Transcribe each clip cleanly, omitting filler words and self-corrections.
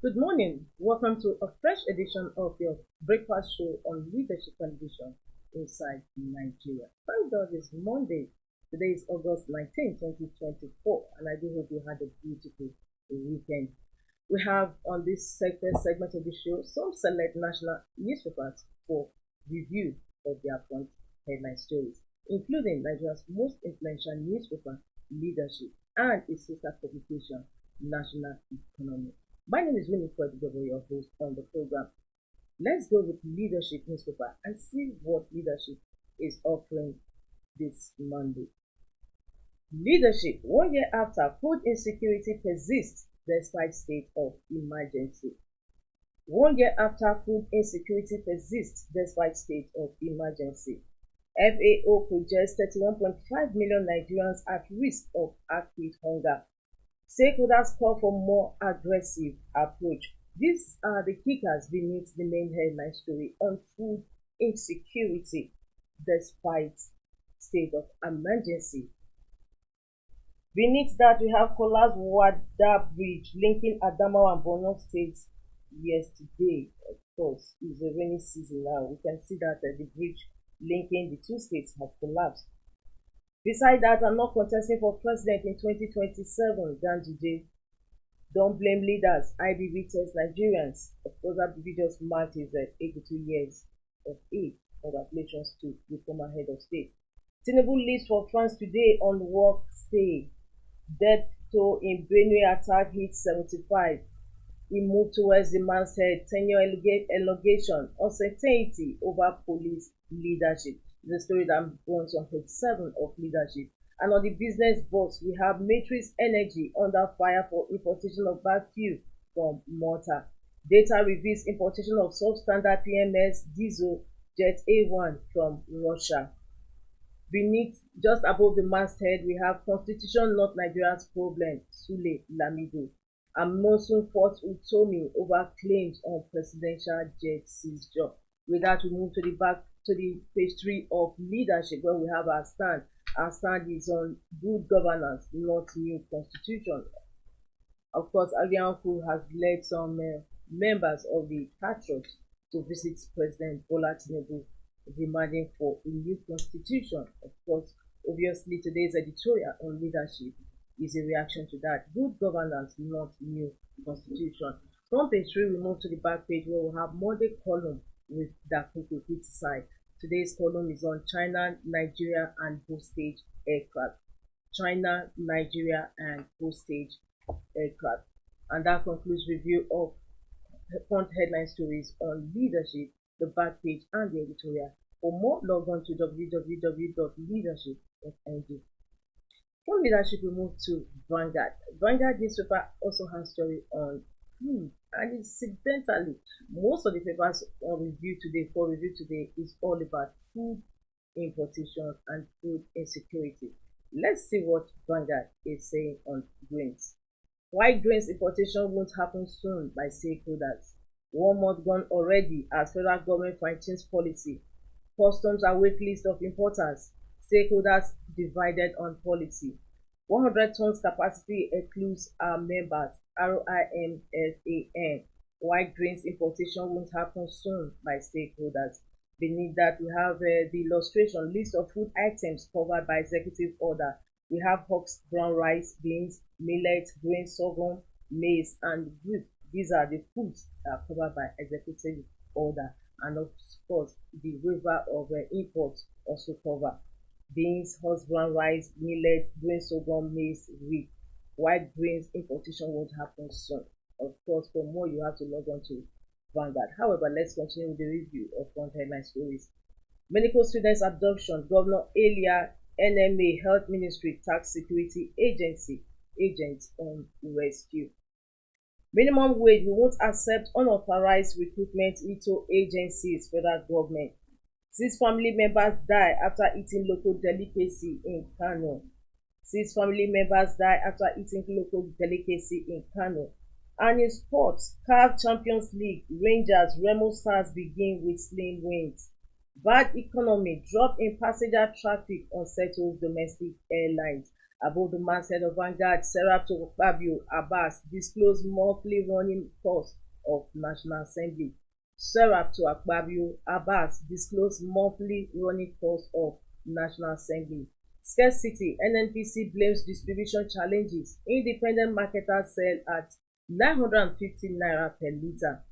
Good morning. Welcome to a fresh edition of your breakfast show on Leadership Television inside Nigeria. Thank God it's Monday. Today is August 19, 2024, and I do hope you had a beautiful weekend. We have on this segment of the show some select national newspapers for review of their front headline stories, including Nigeria's most influential newspaper, Leadership, and its sister publication, National Economy. My name is Winifred Gobo, your host on the program. Let's go with Leadership newspaper and see what Leadership is offering this Monday. Leadership, 1 year after food insecurity persists despite state of emergency. 1 year after food insecurity persists despite state of emergency. FAO projects 31.5 million Nigerians at risk of acute hunger. Stakeholders call for more aggressive approach. These are the kickers beneath the main headline story on food insecurity despite state of emergency. Beneath that, we have collapsed Wada Bridge linking Adamawa and Borno states yesterday. Of course, it's a rainy season now. We can see that the bridge linking the two states have collapsed. Beside that, I'm not contesting for president in 2027. Ganduje, don't blame leaders. IBB tells Nigerians. Of course, IBB just marked his 82 years of age. Congratulations to the former head of state. Tinubu leaves for France today on work stay. Death toll in Benue attack hits 75. He moved towards the man's head. Tenure allegation, uncertainty over police leadership. The story that runs on page 7 of Leadership. And on the business box, we have Matrix Energy under fire for importation of bad fuel from Malta. Data reveals importation of substandard PMS diesel Jet A1 from Russia. Beneath, just above the masthead, we have Constitution not Nigeria's problem, Sule Lamido. And Monsoon fought Utomi over claims on presidential jet seizure. With that, we move to the page 3 of Leadership, where we have our stand. Our stand is on good governance, not new constitution. Of course, Agianku has led some members of the patriots to visit President Bola Tinubu, demanding for a new constitution. Of course, obviously, today's editorial on Leadership is a reaction to that. Good governance, not new constitution. From page 3, we move to the back page, where we have Monday column with Dakuku side. Today's column is on China, Nigeria, and hostage aircraft. China, Nigeria, and hostage aircraft. And that concludes review of front headline stories on Leadership, the back page, and the editorial. For more, log on to www.leadership.ng. From Leadership, we move to Vanguard. Vanguard newspaper also has story on food, and incidentally, most of the papers for review today is all about food importation and food insecurity. Let's see what Vanguard is saying on grains. Why grains importation won't happen soon by stakeholders. 1 month gone already as federal government fine-tunes policy. Customs await list of importers. Stakeholders divided on policy. 100 tons capacity excludes our members, RIMFAN. Why grains importation won't happen soon by stakeholders. Beneath that, we have the illustration list of food items covered by executive order. We have hogs, brown rice, beans, millet, grain, sorghum, maize, and wheat. These are the foods that are covered by executive order. And of course, the waiver of imports also cover beans, hogs, brown rice, millet, grain, sorghum, maize, wheat. White grains importation won't happen soon. Of course, for more, you have to log on to Vanguard. However, let's continue with the review of front headline stories. Medical students abduction. Governor Elia, NMA, Health Ministry, Tax Security Agency, agents on rescue. Minimum wage. We won't accept unauthorized recruitment into agencies, federal government. 6 family members die after eating local delicacy in Kano. 6 family members die after eating local delicacy in Kano. And in sports, CAF Champions League, Rangers, Remo Stars begin with slim wins. Bad economy, drop in passenger traffic unsettles domestic airlines. Above the masthead of Vanguard, Serap Fabio Abbas disclosed monthly running costs of National Assembly. Serap Fabio Abbas disclosed monthly running costs of National Assembly. Scarcity, NNPC blames distribution challenges. Independent marketers sell at 950 naira per litre.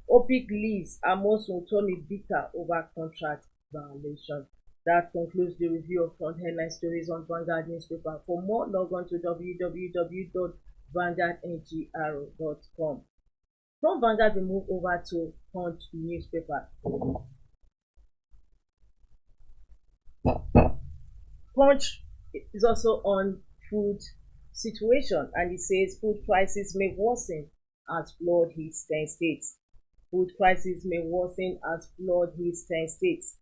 OPIC leaves Amosun Tony Bika over contract violation. That concludes the review of front headline stories on Vanguard newspaper. For more, log on to www.vanguardngr.com. From Vanguard, we move over to Punch newspaper. Punch is also on food situation, and it says food crisis may worsen as flood hits 10 states. Food crisis may worsen as flood hits 10 states.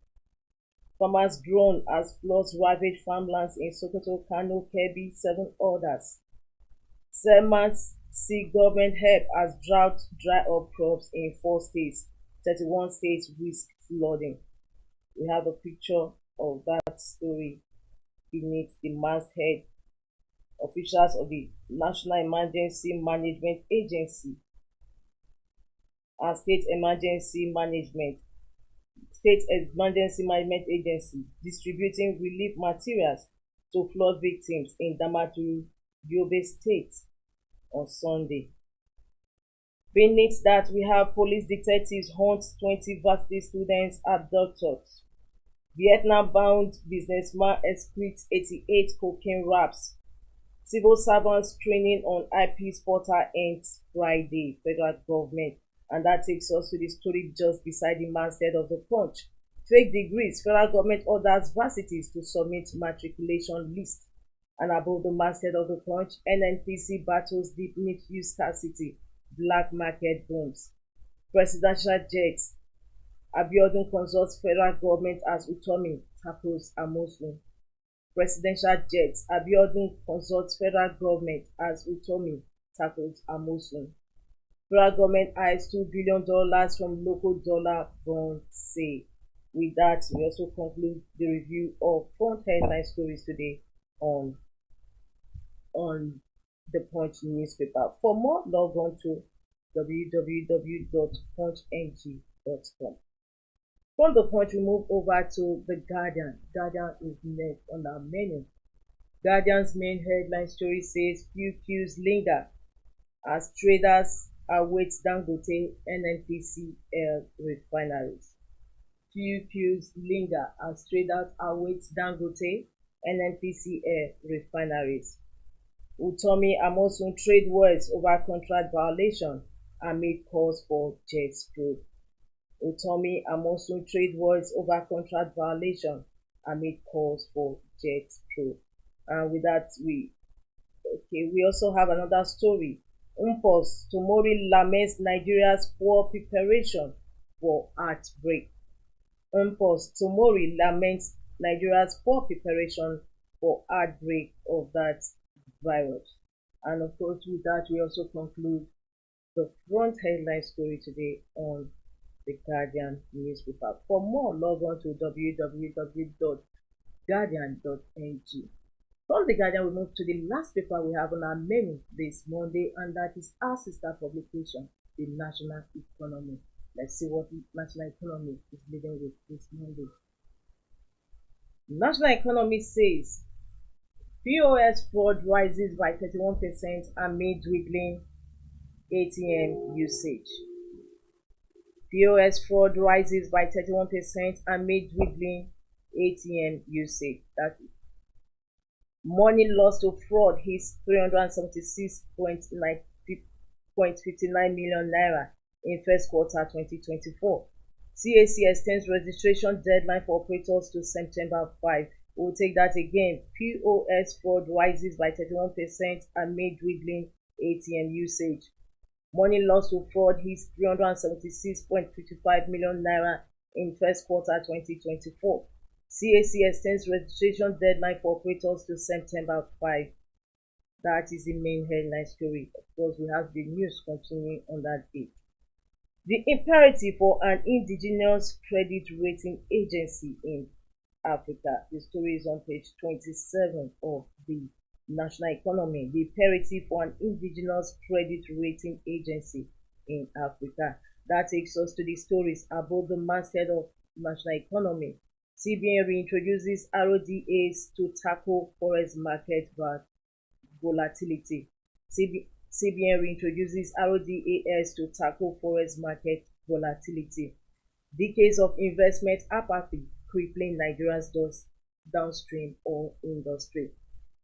Farmers groan as floods ravage farmlands in Sokoto, Kano, Kebbi, 7 others. Selmans seek government help as drought dry up crops in 4 states. 31 states risk flooding. We have a picture of that story beneath the masthead. Officials of the National Emergency Management Agency and State Emergency Management Agency distributing relief materials to flood victims in Damaturu, Yobe State on Sunday. Beneath that, we have police detectives hunt 20 varsity students abductors. Vietnam-bound businessman excretes 88 cocaine wraps. Civil servants training on IP portal ends Friday, federal government. And that takes us to the story just beside the masthead of the Punch. Fake degrees, federal government orders varsities to submit matriculation list. And above the masthead of the Punch, NNPC battles deep need-fuel scarcity, black market booms. Presidential jets, Abiodun consults federal government as Utomi tackles Amosun. Presidential jets, Abiodun consults federal government as Utomi tackles Amosun. Federal government eyes $2 billion from local dollar bond sale. With that, we also conclude the review of front headline stories today on the Punch newspaper. For more, log on to www.punchng.com. From the Punch, we move over to the Guardian. Guardian is next on our menu. Guardian's main headline story says few queues linger as traders await Dangote NNPCL refineries. Few queues linger as traders await Dangote NNPCL refineries. Utomi Amosun trade wars over contract violation amid calls for jet probe. Utomi Amosun trade wars over contract violation amid calls for jet probe. And with that, we also have another story. Tomori laments Nigeria's poor preparation for outbreak. Tomori laments Nigeria's poor preparation for outbreak of that virus. And of course, with that, we also conclude the front headline story today on the Guardian newspaper. For more, log on to www.guardian.ng. From the Guardian, we move to the last paper we have on our menu this Monday, and that is our sister publication, the National Economy. Let's see what the National Economy is leading with this Monday. National Economy says POS fraud rises by 31% amid dwindling ATM usage. POS fraud rises by 31% amid dwindling ATM usage. That is. Money lost to fraud hits 376.59 million naira in first quarter 2024. CAC extends registration deadline for operators to September 5. We'll take that again. POS fraud rises by 31% amid dwindling ATM usage. Money lost to fraud hits 376.55 million naira in first quarter 2024. CAC extends registration deadline for operators to September 5. That is the main headline story. Of course, we have the news continuing on that day. The imperative for an indigenous credit rating agency in Africa. The story is on page 27 of the national economy, the imperative for an indigenous credit rating agency in Africa. That takes us to the stories about the masthead of national economy. CBN reintroduces RODAs to tackle forex market volatility. CBN reintroduces RODAs to tackle forex market volatility. Decades of investment apathy crippling Nigeria's downstream oil industry.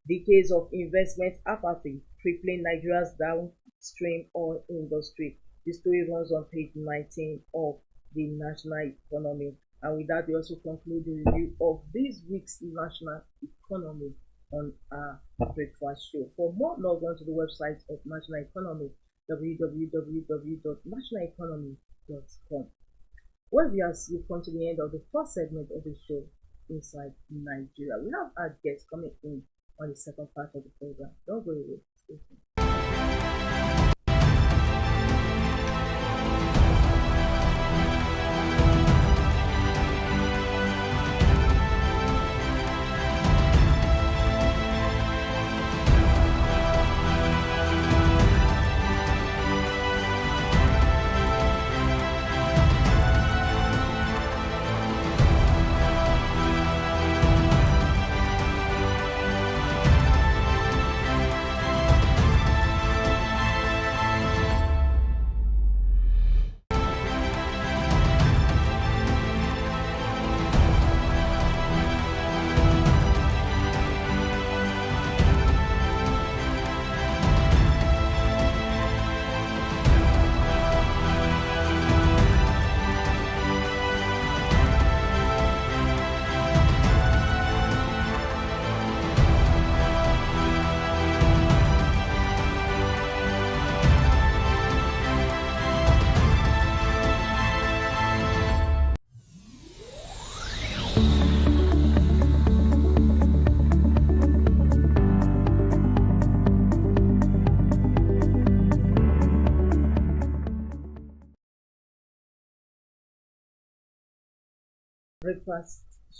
Decades of investment apathy crippling Nigeria's downstream oil industry. The story runs on page 19 of the national economy. And with that, we also conclude the review of this week's national economy on our breakfast show. For more, log on to the website of National Economy, www.nationaleconomy.com. Well, viewers, we've come to the end of the first segment of the show, Inside Nigeria. We have our guests coming in on the second part of the program. Don't go away. Stay tuned.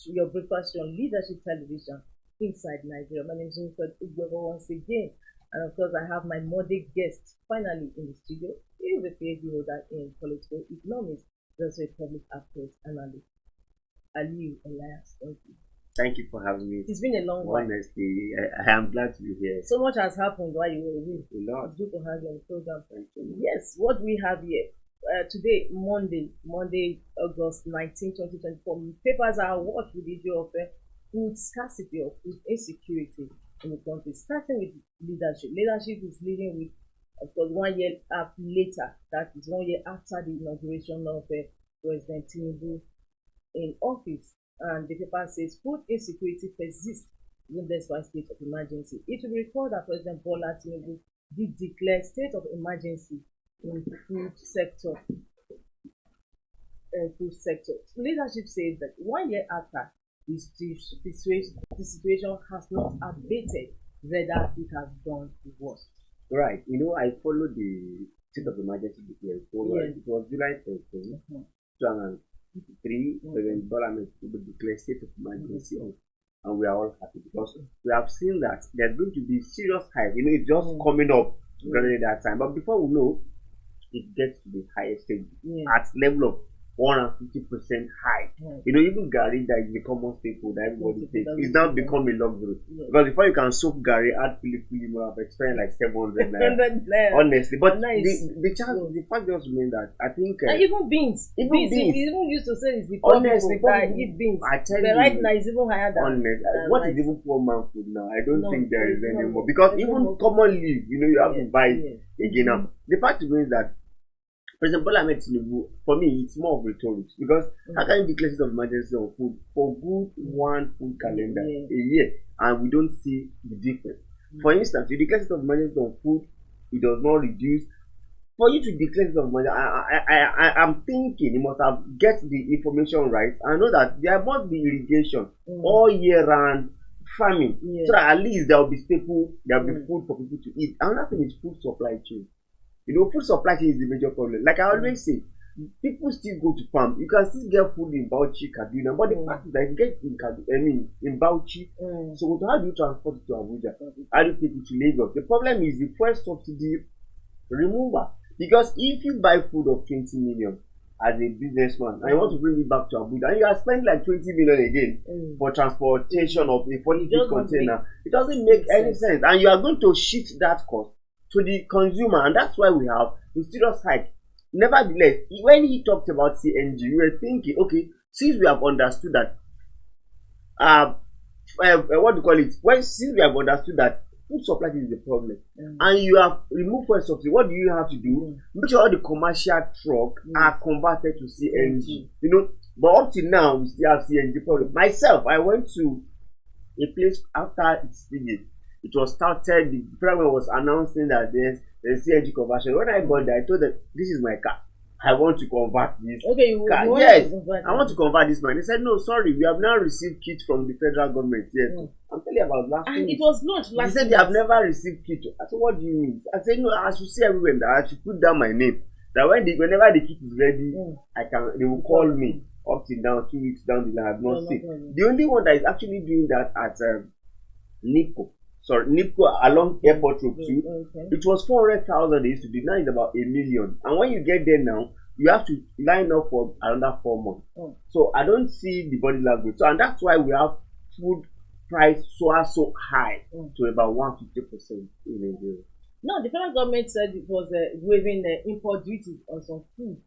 Your breakfast on Leadership Television, Inside Nigeria. My name is Ugwego once again, and of course I have my modest guest finally in the studio. He is a PhD holder in political economics, also a public affairs analyst. Aliu Elias, thank you. Thank you for having me. It's been a long while. Honestly, I am glad to be here. So much has happened while you were away. A lot. It's good to have you on the program. Thank you. Yes, what we have here. Today, Monday, August 19, 2024, papers are awash with the issue of food scarcity or food insecurity in the country, starting with leadership. Leadership is leading with, of course, 1 year later, that is 1 year after the inauguration of President Tinubu in office. And the paper says food insecurity persists even despite state of emergency. It will be recalled that President Bola Tinubu did declare state of emergency in the food sector. Leadership says that 1 year after, the situation has not abated, rather it has gone worse. Right. You know, I followed the state of emergency declared. So Yes. it was July 13, 2023, President Bola Tinubu declared state of emergency, and we are all happy because we have seen that there's going to be serious hike. You know, it's just coming up during that time. But before we know, it gets to the highest stage at level of 150% high. You know, even Gary, that is the common staple that everybody takes, it's now become a luxury. Because before you can soak Gary, add Philip, you have experienced like 700 naira. Honestly, but the fact just remains that I think and even beans, even used to say it's the poor honestly people that eat beans. I tell but you, right now it's even higher than what is even poor man food now? I don't think there is anymore, because even common leaf, you know, you have to buy it again. Now the fact remains that President Bola Tinubu, for me, it's more of rhetoric, because how can you declare state of emergency on food for good one food calendar a year and we don't see the difference? For instance, you declare state of emergency on food, it does not reduce. For you to declare state of emergency, I'm thinking you must have get the information right. I know that there must be irrigation all year round, farming, so that at least there will be staple, there will be food for people to eat. Another thing is food supply chain. You know, food supply chain is the major problem. Like I always say, People still go to farm. You can still get food in Bauchi, Kaduna, but the fact is that you get in in Bauchi. So how do you transport it to Abuja? How do you take it to Lagos? The problem is the fuel subsidy removal. Because if you buy food of 20 million as a businessman and you want to bring it back to Abuja and you are spending like 20 million again for transportation of a 40-feet container, it doesn't make any sense. And you are going to shift that cost to the consumer, and that's why we have the serious hike. Nevertheless, when he talked about CNG, we were thinking, okay, since we have understood that, what do you call it? Since we have understood that food supply is the problem, and you have removed fuel subsidy, what do you have to do? Make sure all the commercial trucks are converted to CNG. You know, but up till now, we still have CNG problem. Myself, I went to a place after it was started. The government was announcing that there's CNG conversion. When I got there, I told them, this is my car. I want to convert this car. Yes, I want to convert this man. They said, no, sorry, we have now received kit from the federal government. Yes. I'm telling you about last week. It was launched last week. They said they have never received kit. I said, what do you mean? I said, no, I should see everywhere that I should put down my name. That whenever the kit is ready, they will call me. Up till now, 2 weeks down the line, I have not seen. The only one that is actually doing that at NIPCO along Airport Road 2. It was 400,000 they used to do. Now it's about 1 million. And when you get there now, you have to line up for another 4 months. So I don't see the body language. So, and that's why we have food price so high to about 150% in Nigeria. No, the federal government said it was waiving the import duties on some food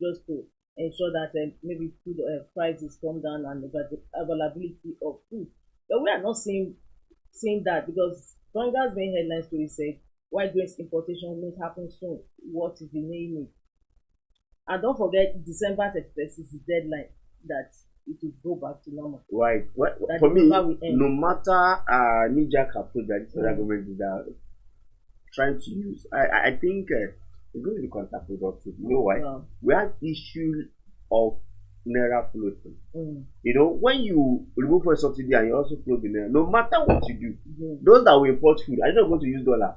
just to ensure that maybe food prices come down and the availability of food. But we are not seeing that, because Vanguard's main headline story said, while grains importation may happen soon, what is the main need? And don't forget, December 31st is the deadline that it will go back to normal. Right. For me, no matter knee-jerk approach that the federal government is trying to use, I think it's going to be counterproductive. You know why? We have issues of naira floating. You know, when you remove a subsidy and you also float the naira, no matter what you do, those that will import food are not going to use dollar.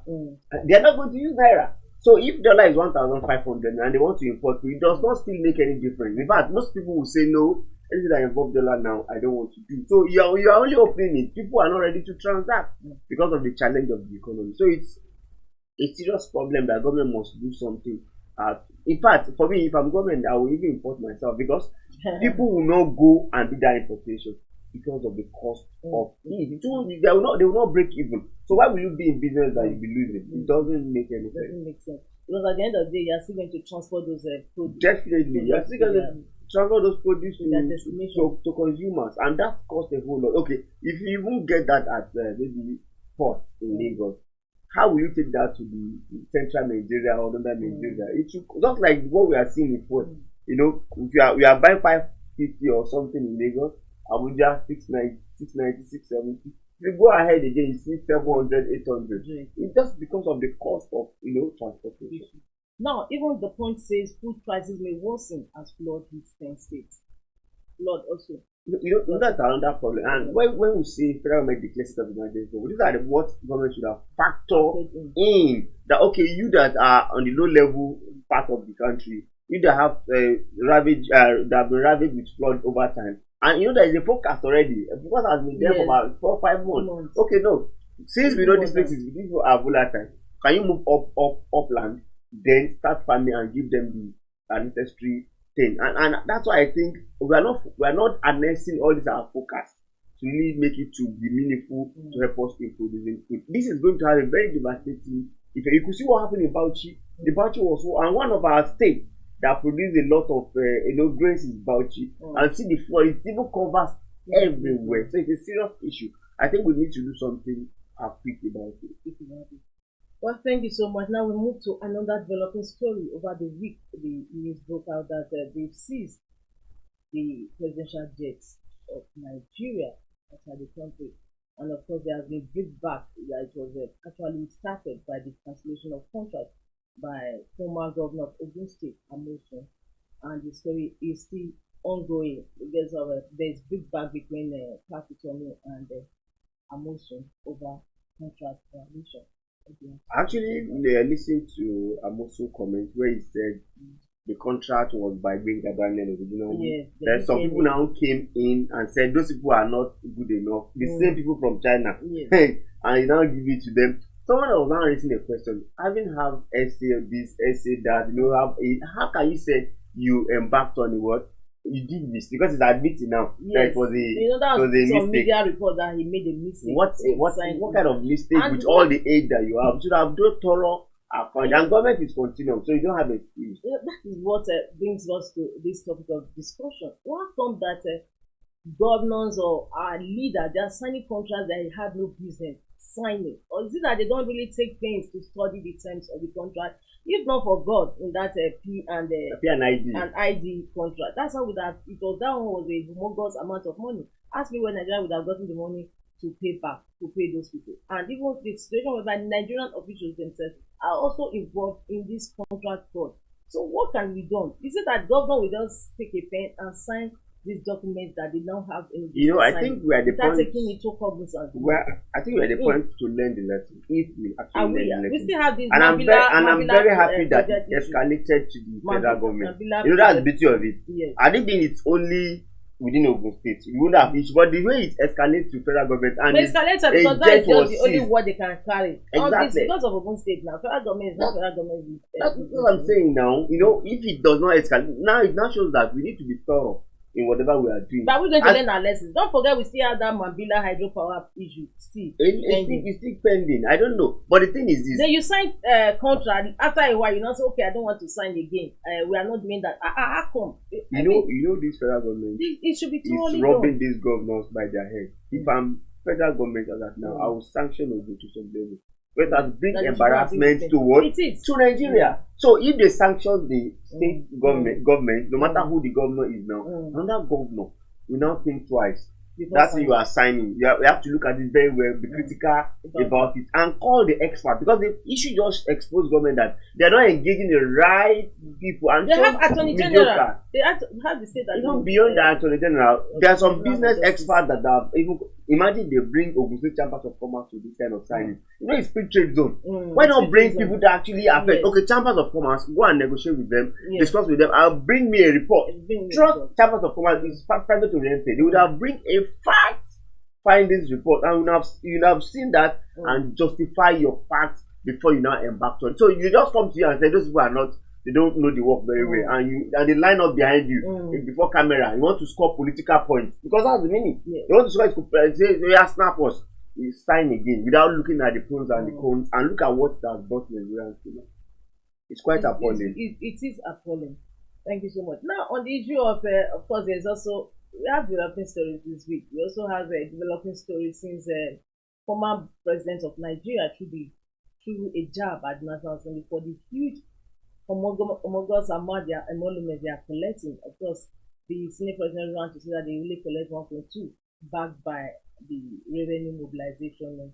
They are not going to use naira. So if dollar is 1,500 and they want to import food, it does not still make any difference. In fact, most people will say, no, anything that involves dollar now, I don't want to do. So you are only opening it. People are not ready to transact because of the challenge of the economy. So it's a serious problem that government must do something. In fact, for me, if I'm government, I will even import myself, because people will not go and do that importation because of the cost of it. They will not break even. So why will you be in business that you'll be losing? It doesn't make any sense. It doesn't make sense. Because at the end of the day, you're still going to transport those produce. Definitely. You're still going to transfer those produce to consumers, and that costs a whole lot. Okay, if you even get that at maybe port in Lagos, how will you take that to the central Nigeria or northern Nigeria? It should, just like what we are seeing before. You know, if we are buying 550 or something in Lagos, Abuja 690, 670. If you go ahead again, you see 700, 800. It's just because of the cost of transportation. Now, even the point says food prices may worsen as flood hits 10 states. Flood also. You know, that's another problem. And when we say federal government declares state of emergency, these are what government should have factored in. That, okay, you that are on the low level part of the country, you that have that have been ravaged with flood over time, and you know there is a forecast already, because it has been there for about 4 or 5 months. Okay, no, since we know these places people are volatile, can you move upland, then start farming and give them the necessary thing? And that's why I think we are not harnessing all these our forecasts to really make it to be meaningful to help us in producing food. This is going to have a very devastating effect. You could see what happened in Bauchi. The Bauchi was one of our states that produced a lot of grains is Bauchi, and see the flood, it even covers everywhere. So it's a serious issue. I think we need to do something quick about it. Well, thank you so much. Now we move to another developing story. Over the week, the news broke out that they've seized the presidential jets of Nigeria outside the country, and of course there has been feedback that it was actually started by the cancellation of contracts by former governor of Ogun State, Amosun, and the story is still ongoing because of there's feedback between Capitol and Amosun over contract violation. Actually, they listened to Amosun comment where he said the contract was by Benga Daniel originally. Yes, Then they some came people in. now came in and said those people are not good enough. The same people from China. Yes. And you now give it to them. Someone was now raising a question. Having have essay this, essay that, how can you say you embarked on the what? You did this because it's admitting now that it was a that was some mistake. media report that he made a mistake. What kind of mistake And with all the aid that you have? You should have done thorough account. And government is continuum, so you don't have excuse. That is what brings us to this topic of discussion. How come that governors or our leaders, they are signing contracts that they have no business signing? Or is it that they don't really take pains to study the terms of the contract? If not for God in that P and ID contract, that's how it was. That one was a humongous amount of money. Ask me when Nigeria would have gotten the money to pay back, to pay those people. And even the situation whereby Nigerian officials themselves are also involved in this contract fraud. So what can be done? Is it that government will just take a pen and sign these documents that they now have in the I think we are the point. Taking into cognizance. I think we are the point to learn the lesson. If we actually learn the lesson. We still have this and I'm very happy that it escalated to the federal government. That's the beauty of it. Yes. I think it's only within Ogun State. You wouldn't have issued, but the way it escalates to federal government and it escalates because that is just the only word they can carry. Exactly. Because of Ogun State now, federal government is not federal government. That's what I'm saying now. If it does not escalate, now it now shows that we need to be thorough in whatever we are doing. But we're going to learn our lessons. Don't forget we still have that Mambila hydropower issue still. It's still pending. I don't know. But the thing is this. Then you sign contract. After a while, you now say, okay, I don't want to sign again. We are not doing that. How come? You know this federal government. It should be totally robbing these governors by their head. If I'm federal government as of now, I will sanction Ogun to some level. But that bring embarrassment to what? To Nigeria. So if they sanction the state government, no matter who the governor is now, another governor will now think twice. That's what you are signing. You have to look at it very well, be critical about it, and call the expert, because the issue just expose government that they are not engaging the right people. And they have attorney general. They have the state that even beyond the attorney general, there are some business experts that have even imagine they bring Ogun State Chambers of Commerce to this kind of signing. It's free trade zone. Why not bring people that actually affect? Okay, Chambers of Commerce, go and negotiate with them, discuss with them. I'll bring me a report. Trust Chambers of Commerce is private oriented. They would have bring a fact findings report, and you have seen that and justify your facts before you now embark on. So you just come to you and say those people are not. They don't know the work very well, and they line up behind you before camera. You want to score political points because that's the meaning. You want to score say snap us. You sign again without looking at the pros and the cons, and look at what that brought Nigerians to. It's quite appalling. It is appalling. Thank you so much. Now on the issue of course, there's also we have developing stories this week. We also have a developing story since former president of Nigeria through a jab at the National Assembly for the huge homogous amount their emoluments they are collecting. Of course, the Senate president ran to say that they really collect 1.2 backed by the Revenue Mobilization and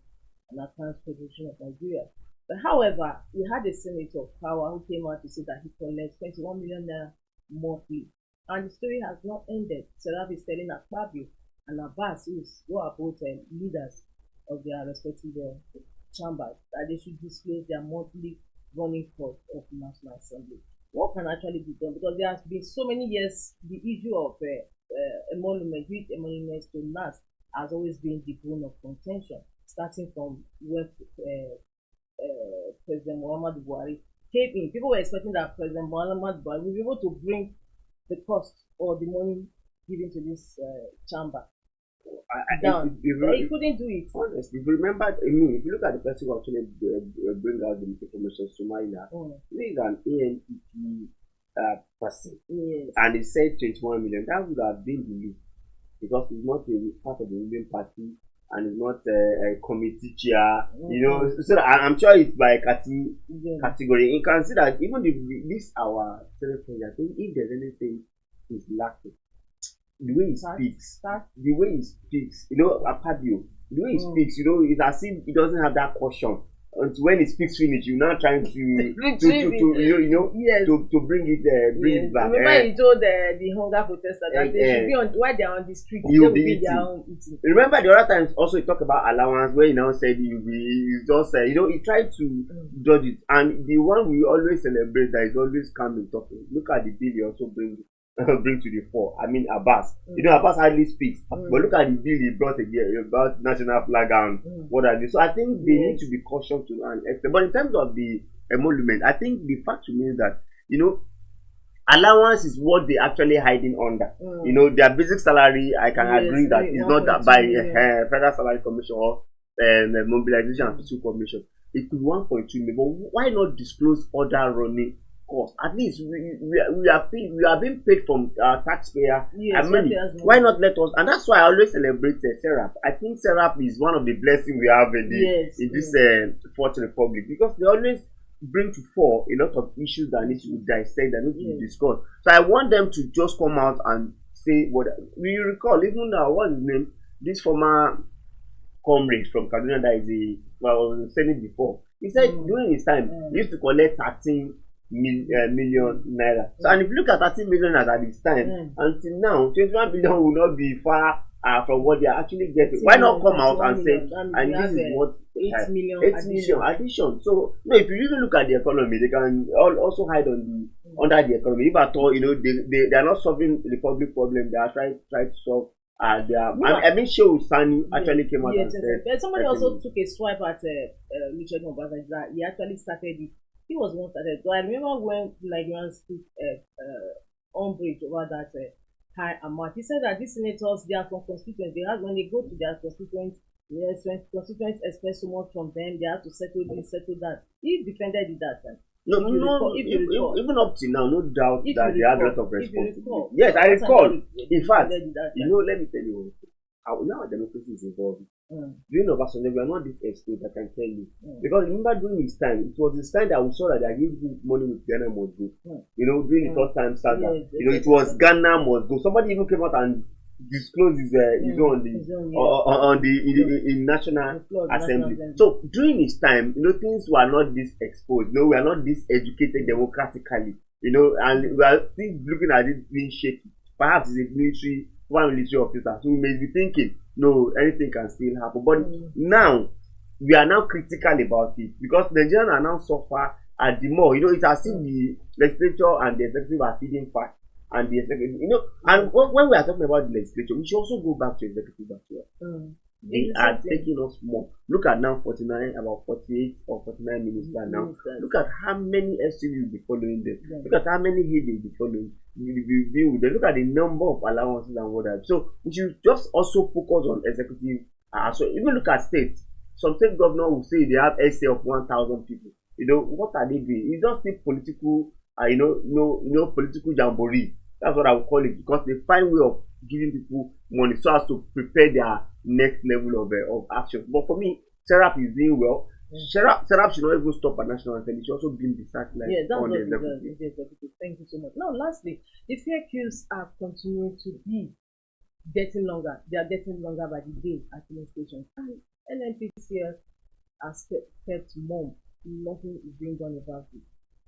Accounts Federation of Nigeria. But however, we had a senator of power who came out to say that he collects 21 million naira monthly. And the story has not ended. Seraph is telling Akpabio and Abbas, who are both leaders of their respective chambers, that they should disclose their monthly running cost of the National Assembly. What can actually be done? Because there has been so many years, the issue of emolument, which emoluments to NAS, has always been the bone of contention, starting from when President Muhammadu Buhari came in. People were expecting that President Muhammadu Buhari will be able to bring the cost or the money given to this chamber down. But he couldn't do it. Honestly, if you remember, if you look at the person who actually bring out the information, Somalia, he is an ANPP person. Yes. And he said 21 million. That would have been the least, because he's not a part of the ruling party and he's not a committee chair. So I'm sure it's by category. You can see that even this our secretary, I think if there's anything is lacking, the way he speaks, Akpabio, the way he speaks, it's as if he doesn't have that caution until when it speaks finish, you're now trying to yes. to bring it back. Remember, you told the hunger protesters that they should be on while they are on the streets, they will be their own eating. Remember the other times also he talked about allowance where he now said he just he tried to judge it, and the one we always celebrate that is always calm in talking. Look at the bill he also bring to the fore. I mean Abbas. Abbas hardly speaks, but look at the bill he brought again about national flag and what are they. So I think they need to be cautious to an extent. But in terms of the emolument, I think the fact remains that allowance is what they actually hiding under. Their basic salary, I can agree that is not that by Federal Salary Commission or Mobilization and Fiscal Commission. It could 1.2 million, but why not disclose other running costs? At least we are being paid from taxpayer money. Why not let us? And that's why I always celebrate Serap. I think Serap is one of the blessings we have in this Fourth Republic, because they always bring to fore a lot of issues that need to be dissected, that need to be discussed. So I want them to just come out and say what we recall. Even what's his name? This former comrade from Kaduna that is I was saying it before. He said during his time he used to collect 13 million naira. So and if you look at 13 million at this time until now, 21 billion will not be far from what they are actually getting. Why not come out and say, and this is what 8 million addition. So if you even look at the economy, they can also hide on under the economy. If at all, they are not solving the public problem. They are trying to solve I mean, Shehu Sani actually came out and said. Somebody also took a swipe at Richard Mombasa that he actually started it. He was one started. So I remember when Nigerians took umbrage over that high amount. He said that these senators, they are from constituents. When they go to their constituents, constituents expect so much from them. They have to settle this, settle that. He defended it that time. Even up to now, no doubt that they have a lot of responsibility. Yes, I recall. In fact, let me tell you, now democracy is involved. During Obasanjo, we are not this exposed, I can tell you. Because remember during his time, it was his time that we saw that they are giving money with Ghana must go. During the third time saga, it was Ghana must go. Somebody even came out and disclose his own in National Assembly. So during his time, things were not this exposed. We are not this educated democratically. And we are still looking at it being shaky. Perhaps it's one military officer. So we may be thinking, no, anything can still happen. But now we are now critical about it, because Nigerians are now suffer at the more. It's as if the legislature and the executive are feeding fast. And the executive, and when we are talking about the legislature, we should also go back to executive as well. They are taking us more. Look at now 49, about 48 or 49 ministers now. Look at how many SUV will be following them. Look at how many head they will be following. Look at the number of allowances and whatever. So we should just also focus on executive. So even look at states. Some state governors will say they have SA of 1,000 people. What are they doing? It's just a political, political jamboree. That's what I would call it, because they find way of giving people money so as to prepare their next level of action. But for me, Serap is doing well. Serap should not even stop at national assembly. It should also bring the satellite on the executive. Thank you so much. Now, lastly, the fear queues are continuing to be getting longer. They are getting longer by the day at the stations. And NNPCL has kept mum. Nothing is being done about it.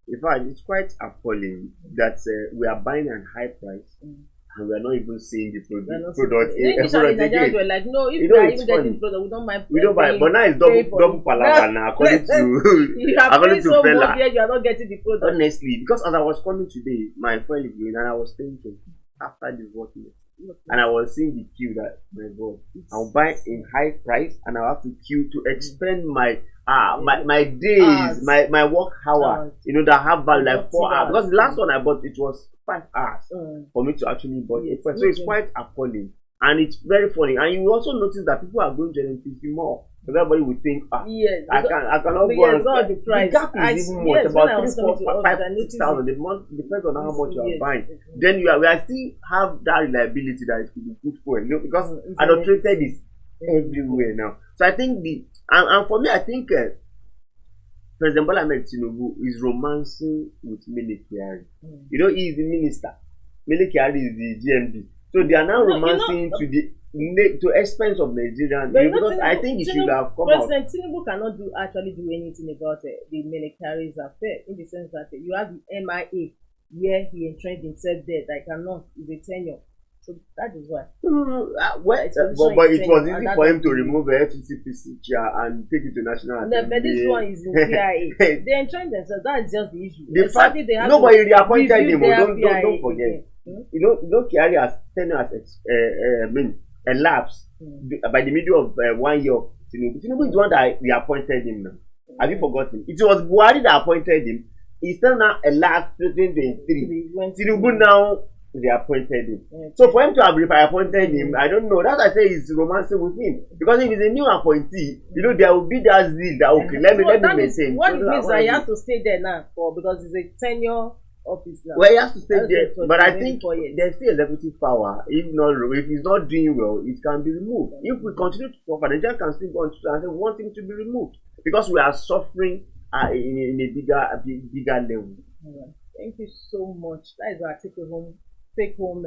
In fact, it's quite appalling that we are buying at high price and we are not even seeing the product. Nigerians were like, no, if we are even getting product, we don't mind. We don't buy, but now it's double palaver now, according to you have paid so much, yet you are not getting the product. Honestly, because as I was coming today, my friend is going, and I was thinking after the working, and I was seeing the queue that, my God, I'll buy in high price and I'll have to queue to expend my days, my work hour, that have value like 4 hours. Because the last one I bought, it was 5 hours for me to actually buy it. So it's quite appalling. And it's very funny. And you also notice that people are going to NNPC more. Because everybody would think, I cannot go and the price. The gap is even much, about 3, 4, 5, 6,000. The month depends on how much you are buying. Then we are still have that reliability that it could be good for, because adulterated is everywhere now. So I think and for me, I think President Bola Ahmed Tinubu is romancing with Mele Kyari. He is the minister. Mele Kyari is the GMD. So they are now romancing to the. to expense of Nigerian, because I think it should have come out. President Tinubu cannot actually do anything about the military's affair, in the sense that you have the MIA where he entrenched himself there that cannot is a tenure. So that is why. But it was easy for him to remove the FCCPC chair and take it to National Assembly. But this one is in CIA. They entrenched themselves. That is just the issue. The fact nobody reappointed him. Don't forget. You know, Kyari has tenure has elapsed by the middle of 1 year of Tinubu. Tinubu is the one that reappointed him now. Have you forgotten? It was Buhari that appointed him. He's still now elapsed 2023. Tinubu now reappointed him. So for him to have reappointed him, I don't know. That's why I say he's romancing with him. Because if he's a new appointee, there will be that zeal that let me maintain. What it means that he has to stay there now because it's a tenure office now. Well, he has to stay there, but I think there's still executive power. If he's not doing well, it can be removed. If we continue to suffer, the judge can still go on and say we want him to be removed because we are suffering in a bigger level. Thank you so much. That is our take home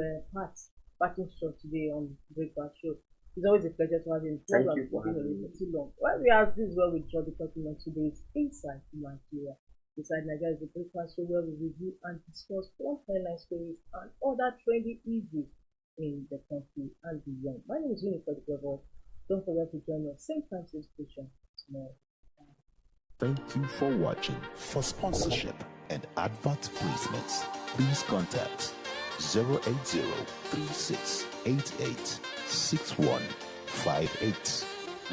parting shot today on Breakfast Show. It's always a pleasure to have you. Thank you for having me. Too long. Well, we have this where we draw the talking on today's Inside Nigeria. Inside Nigeria is the breakfast show where we review and discuss all headline stories and other trendy issues in the country and beyond. My name is Winifred Global. Don't forget to join us same time, same station tomorrow. Thank you for watching. For sponsorship and advert placements, please contact 080-3688-6158.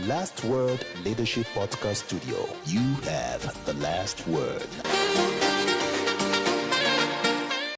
Last Word Leadership Podcast Studio. You have the last word.